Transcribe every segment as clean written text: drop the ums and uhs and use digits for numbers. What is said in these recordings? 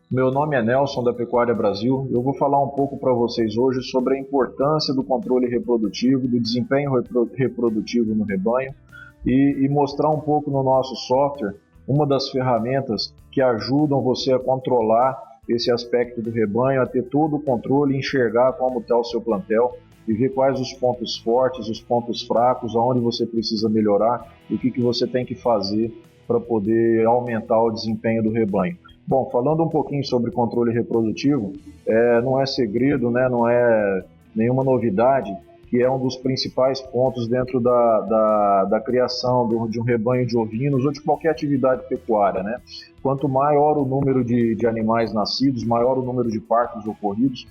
Meu nome é Nelson da Pecuária Brasil. Eu vou falar um pouco para vocês hoje sobre a importância do controle reprodutivo, do desempenho reprodutivo no rebanho e mostrar um pouco no nosso software uma das ferramentas que ajudam você a controlar esse aspecto do rebanho, a ter todo o controle, enxergar como está o seu plantel e ver quais os pontos fortes, os pontos fracos, aonde você precisa melhorar e o que você tem que fazer para poder aumentar o desempenho do rebanho. Bom, falando um pouquinho sobre controle reprodutivo, não é segredo, né, não é nenhuma novidade, que é um dos principais pontos dentro da criação de um rebanho de ovinos ou de qualquer atividade pecuária, né? Quanto maior o número de animais nascidos, maior o número de partos ocorridos,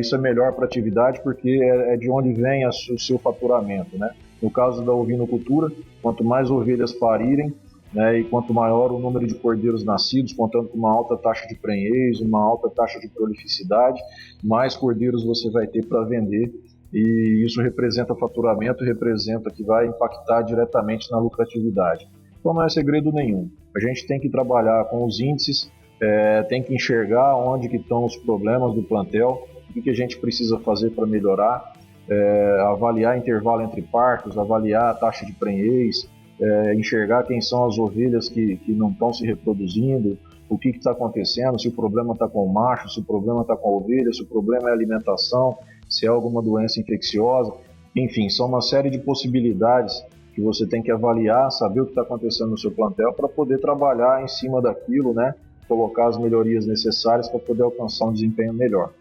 isso é melhor para a atividade porque é de onde vem o seu faturamento, né? No caso da ovinocultura, quanto mais ovelhas parirem, né, e quanto maior o número de cordeiros nascidos, contando com uma alta taxa de prenhez, uma alta taxa de prolificidade, mais cordeiros você vai ter para vender, e isso representa faturamento, representa que vai impactar diretamente na lucratividade. Então não é segredo nenhum. A gente tem que trabalhar com os índices, tem que enxergar onde que estão os problemas do plantel, o que a gente precisa fazer para melhorar, avaliar intervalo entre partos, avaliar a taxa de prenhez, enxergar quem são as ovelhas que não estão se reproduzindo, o que está acontecendo, se o problema está com o macho, se o problema está com a ovelha, se o problema é a alimentação, se é alguma doença infecciosa. Enfim, são uma série de possibilidades que você tem que avaliar, saber o que está acontecendo no seu plantel para poder trabalhar em cima daquilo, né? Colocar as melhorias necessárias para poder alcançar um desempenho melhor.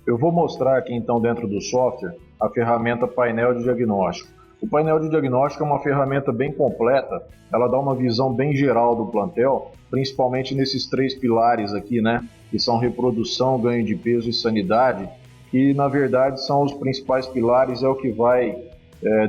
Eu vou mostrar aqui então dentro do software a ferramenta painel de diagnóstico. O painel de diagnóstico é uma ferramenta bem completa, ela dá uma visão bem geral do plantel, principalmente nesses três pilares aqui, né? Que são reprodução, ganho de peso e sanidade, que na verdade são os principais pilares, é o que vai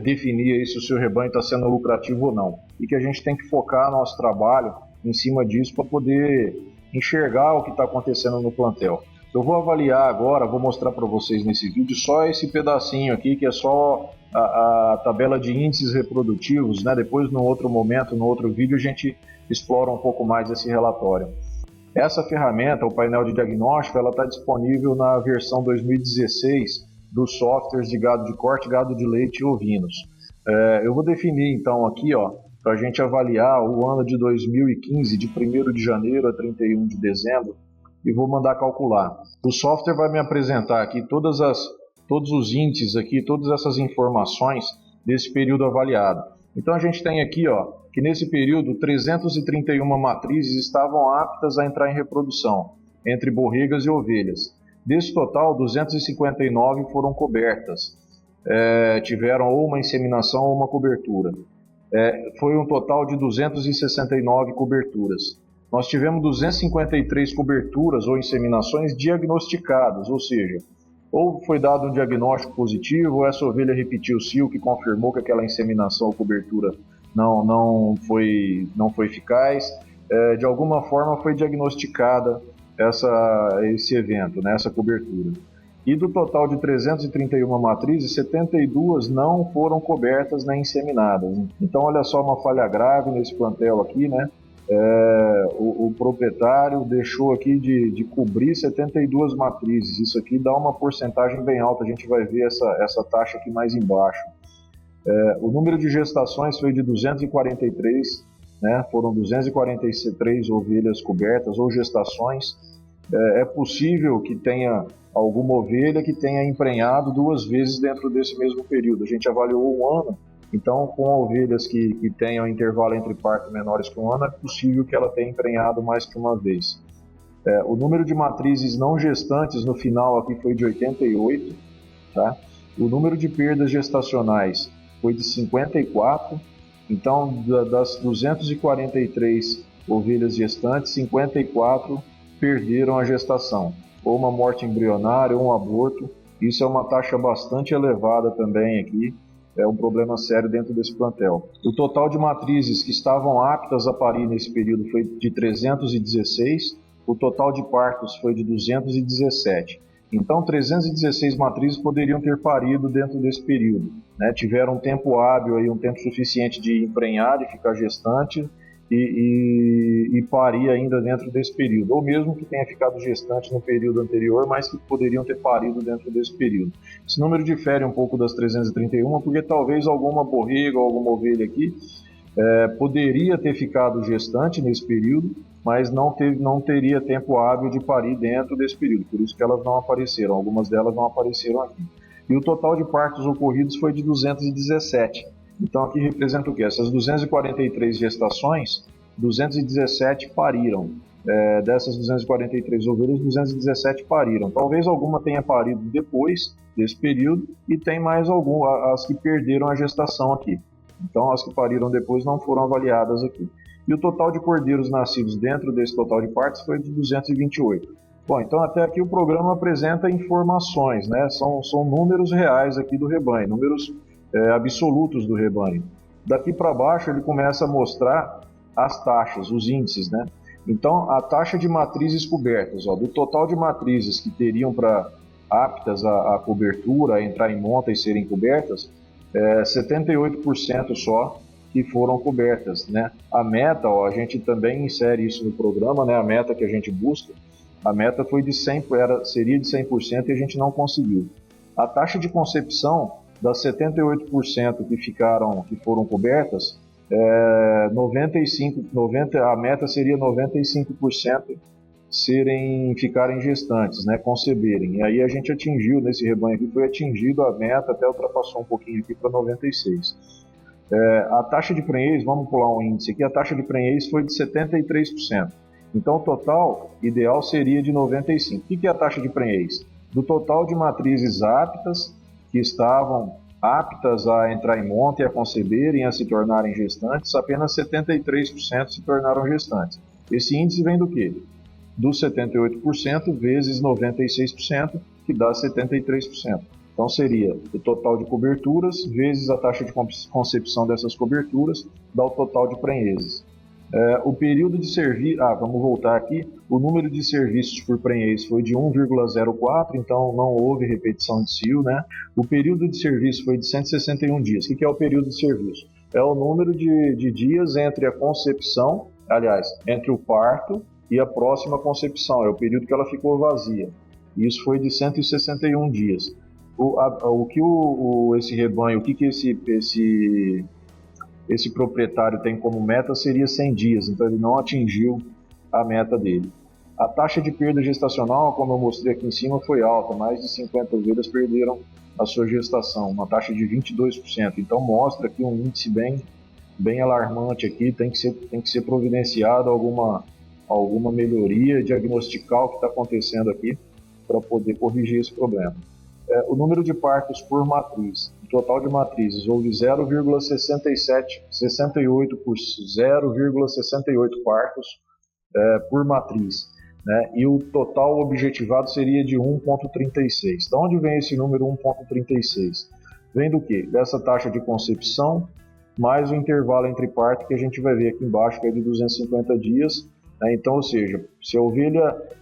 definir aí se o seu rebanho está sendo lucrativo ou não. E que a gente tem que focar nosso trabalho em cima disso para poder enxergar o que está acontecendo no plantel. Eu vou avaliar agora, vou mostrar para vocês nesse vídeo só esse pedacinho aqui, que é só a tabela de índices reprodutivos, né? Depois, no outro momento, no outro vídeo, a gente explora um pouco mais esse relatório. Essa ferramenta, o painel de diagnóstico, ela está disponível na versão 2016 dos softwares de gado de corte, gado de leite e ovinos. Eu vou definir então aqui, para a gente avaliar o ano de 2015, de 1º de janeiro a 31 de dezembro, e vou mandar calcular. O software vai me apresentar aqui todos os índices aqui, todas essas informações desse período avaliado. Então a gente tem aqui, que nesse período 331 matrizes estavam aptas a entrar em reprodução, entre borregas e ovelhas. Desse total, 259 foram cobertas, tiveram ou uma inseminação ou uma cobertura. Foi um total de 269 coberturas. Nós tivemos 253 coberturas ou inseminações diagnosticadas, ou seja, ou foi dado um diagnóstico positivo, ou essa ovelha repetiu o cio, que confirmou que aquela inseminação ou cobertura não foi eficaz. De alguma forma foi diagnosticada esse evento, né, essa cobertura. E do total de 331 matrizes, 72 não foram cobertas nem inseminadas. Então, olha só uma falha grave nesse plantel aqui, né? O proprietário deixou aqui de cobrir 72 matrizes. Isso aqui dá uma porcentagem bem alta, a gente vai ver essa taxa aqui mais embaixo. O número de gestações foi de 243, né? Foram 243 ovelhas cobertas ou gestações. É possível que tenha alguma ovelha que tenha emprenhado 2 vezes dentro desse mesmo período. A gente avaliou um ano. Então, com ovelhas que tenham intervalo entre parto menores que um ano, é possível que ela tenha emprenhado mais que uma vez. O número de matrizes não gestantes no final aqui foi de 88, tá? O número de perdas gestacionais foi de 54. Então, das 243 ovelhas gestantes, 54 perderam a gestação, ou uma morte embrionária ou um aborto. Isso é uma taxa bastante elevada também aqui. É um problema sério dentro desse plantel. O total de matrizes que estavam aptas a parir nesse período foi de 316, o total de partos foi de 217. Então, 316 matrizes poderiam ter parido dentro desse período, né? Tiveram um tempo hábil, aí, um tempo suficiente de emprenhar, de ficar gestante, e parir ainda dentro desse período, ou mesmo que tenha ficado gestante no período anterior, mas que poderiam ter parido dentro desse período. Esse número difere um pouco das 331, porque talvez alguma borrega ou alguma ovelha aqui poderia ter ficado gestante nesse período, mas não teria tempo hábil de parir dentro desse período, por isso que elas não apareceram, algumas delas não apareceram aqui. E o total de partos ocorridos foi de 217. Então aqui representa o quê? Essas 243 gestações, 217 pariram. Dessas 243 ovelhas, 217 pariram. Talvez alguma tenha parido depois desse período e tem mais as que perderam a gestação aqui. Então as que pariram depois não foram avaliadas aqui. E o total de cordeiros nascidos dentro desse total de partos foi de 228. Bom, então até aqui o programa apresenta informações, né? São números reais aqui do rebanho, números absolutos do rebanho. Daqui para baixo ele começa a mostrar as taxas, os índices, né? Então a taxa de matrizes cobertas, do total de matrizes que teriam para aptas à cobertura, a entrar em monta e serem cobertas, 78% só que foram cobertas, né? A meta, a gente também insere isso no programa, né? A meta que a gente busca, a meta foi de 100, seria de 100% e a gente não conseguiu. A taxa de concepção das 78% que foram cobertas, 90, a meta seria 95% ficarem gestantes, né, conceberem. E aí a gente atingiu, nesse rebanho aqui, foi atingido a meta, até ultrapassou um pouquinho aqui para 96. A taxa de prenhez, vamos pular um índice aqui, a taxa de prenhez foi de 73%. Então o total ideal seria de 95%. O que é a taxa de prenhez? Do total de matrizes aptas, que estavam aptas a entrar em monta e a conceberem, a se tornarem gestantes, apenas 73% se tornaram gestantes. Esse índice vem do quê? Dos 78% vezes 96%, que dá 73%. Então seria o total de coberturas vezes a taxa de concepção dessas coberturas, dá o total de prenhezes. O período de serviço, vamos voltar aqui, o número de serviços por prenhez foi de 1,04, então não houve repetição de cio, né? O período de serviço foi de 161 dias. O que é o período de serviço? É o número de dias entre a concepção, aliás, entre o parto e a próxima concepção, é o período que ela ficou vazia. Isso foi de 161 dias. Esse rebanho, o que esse proprietário tem como meta seria 100 dias, então ele não atingiu a meta dele. A taxa de perda gestacional, como eu mostrei aqui em cima, foi alta, mais de 50 ovelhas perderam a sua gestação, uma taxa de 22%, então mostra aqui um índice bem alarmante aqui, tem que ser providenciado alguma melhoria diagnosticar o que está acontecendo aqui para poder corrigir esse problema. O número de partos por matriz, o total de matrizes, houve 0,68 partos por matriz, né? E o total objetivado seria de 1,36. De onde vem esse número 1,36? Vem do quê? Dessa taxa de concepção, mais o intervalo entre parto que a gente vai ver aqui embaixo, que é de 250 dias, né? Então, ou seja,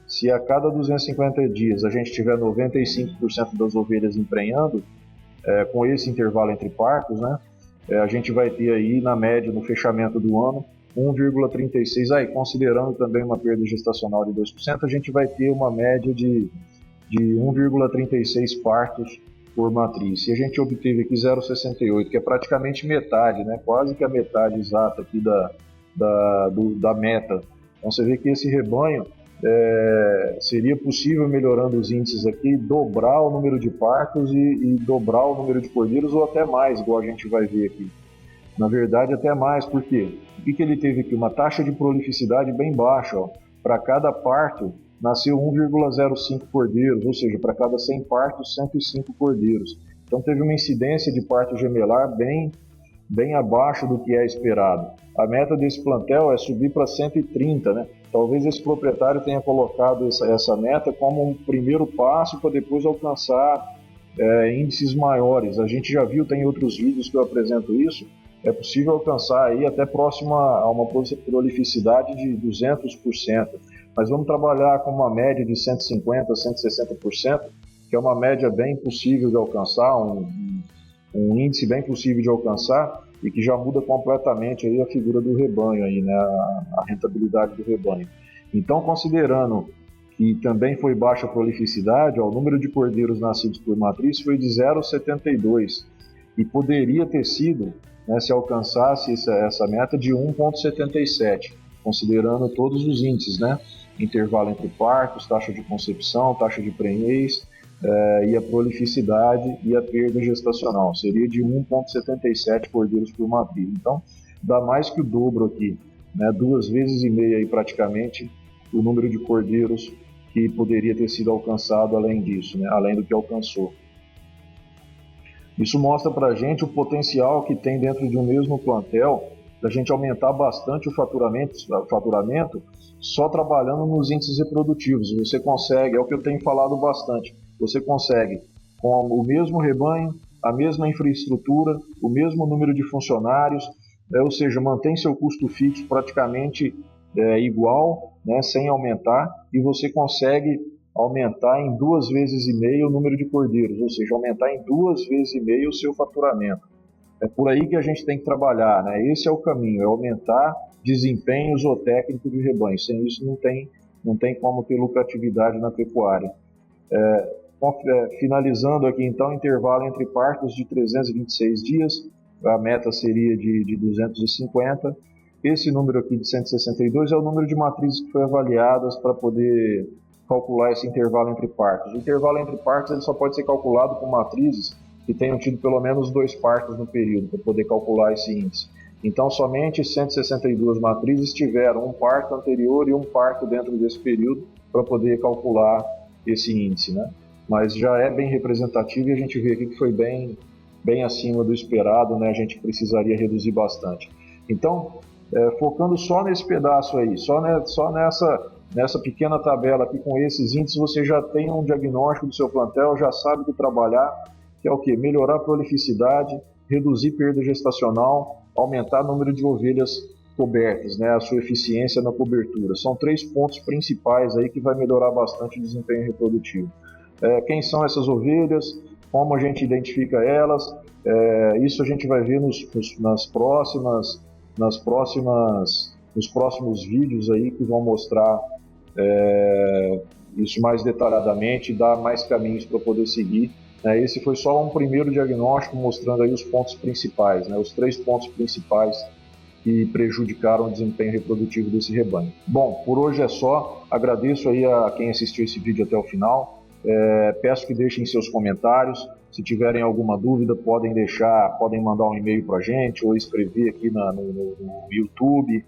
se a cada 250 dias a gente tiver 95% das ovelhas emprenhando, com esse intervalo entre partos, né, a gente vai ter aí, na média, no fechamento do ano, 1,36. Aí, considerando também uma perda gestacional de 2%, a gente vai ter uma média de 1,36 partos por matriz. E a gente obteve aqui 0,68, que é praticamente metade, né, quase que a metade exata aqui da meta. Então você vê que esse rebanho seria possível, melhorando os índices aqui, dobrar o número de partos e dobrar o número de cordeiros, ou até mais, igual a gente vai ver aqui. Na verdade, até mais, por quê? O que ele teve aqui? Uma taxa de prolificidade bem baixa. Para cada parto, nasceu 1,05 cordeiros, ou seja, para cada 100 partos, 105 cordeiros. Então teve uma incidência de parto gemelar bem abaixo do que é esperado. A meta desse plantel é subir para 130, né? Talvez esse proprietário tenha colocado essa meta como um primeiro passo para depois alcançar índices maiores. A gente já viu, tem outros vídeos que eu apresento isso, é possível alcançar aí até próxima a uma prolificidade de 200%, mas vamos trabalhar com uma média de 150%, 160%, que é uma média bem possível de alcançar, um índice bem possível de alcançar, e que já muda completamente aí a figura do rebanho, aí, né, a rentabilidade do rebanho. Então, considerando que também foi baixa a prolificidade, ó, o número de cordeiros nascidos por matriz foi de 0,72 e poderia ter sido, né, se alcançasse essa meta, de 1,77, considerando todos os índices, né, intervalo entre partos, taxa de concepção, taxa de prenhez, e a prolificidade e a perda gestacional. Seria de 1,77 cordeiros por matriz. Então, dá mais que o dobro aqui, né, 2,5 vezes aí praticamente o número de cordeiros que poderia ter sido alcançado além disso, né, além do que alcançou. Isso mostra para a gente o potencial que tem dentro de um mesmo plantel da gente aumentar bastante o faturamento só trabalhando nos índices reprodutivos. Você consegue, é o que eu tenho falado bastante, você consegue, com o mesmo rebanho, a mesma infraestrutura, o mesmo número de funcionários, ou seja, mantém seu custo fixo praticamente igual, né, sem aumentar, e você consegue aumentar em 2,5 vezes o número de cordeiros, ou seja, aumentar em 2,5 vezes o seu faturamento. É por aí que a gente tem que trabalhar, né? Esse é o caminho, é aumentar desempenho zootécnico de rebanho. Sem isso não tem como ter lucratividade na pecuária. Finalizando aqui então, intervalo entre partos de 326 dias, a meta seria de 250. Esse número aqui de 162 é o número de matrizes que foi avaliadas para poder calcular esse intervalo entre partos. O intervalo entre partos ele só pode ser calculado com matrizes que tenham tido pelo menos 2 partos no período, para poder calcular esse índice. Então, somente 162 matrizes tiveram um parto anterior e um parto dentro desse período para poder calcular esse índice, né? Mas já é bem representativo e a gente vê aqui que foi bem acima do esperado, né? A gente precisaria reduzir bastante. Então, focando só nesse pedaço aí, só nessa pequena tabela aqui com esses índices, você já tem um diagnóstico do seu plantel, já sabe o que trabalhar, que é o quê? Melhorar a prolificidade, reduzir perda gestacional, aumentar o número de ovelhas cobertas, né? A sua eficiência na cobertura. São 3 pontos principais aí que vai melhorar bastante o desempenho reprodutivo. Quem são essas ovelhas? Como a gente identifica elas? Isso a gente vai ver nos próximos vídeos aí que vão mostrar isso mais detalhadamente e dar mais caminhos para poder seguir. Esse foi só um primeiro diagnóstico mostrando aí os pontos principais, né, os 3 pontos principais que prejudicaram o desempenho reprodutivo desse rebanho. Bom, por hoje é só. Agradeço aí a quem assistiu esse vídeo até o final. Peço que deixem seus comentários. Se tiverem alguma dúvida, podem mandar um e-mail para a gente ou escrever aqui no YouTube,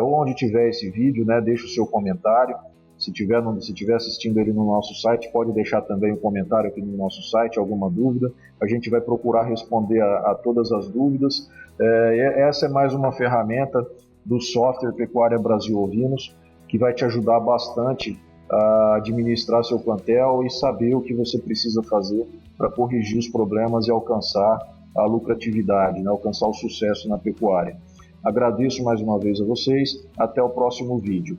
ou onde tiver esse vídeo, né, deixe o seu comentário. Se tiver assistindo ele no nosso site, pode deixar também um comentário aqui no nosso site, alguma dúvida. A gente vai procurar responder a todas as dúvidas. Essa é mais uma ferramenta do software Pecuária Brasil Ovinos, que vai te ajudar bastante a administrar seu plantel e saber o que você precisa fazer para corrigir os problemas e alcançar a lucratividade, né? Alcançar o sucesso na pecuária. Agradeço mais uma vez a vocês. Até o próximo vídeo.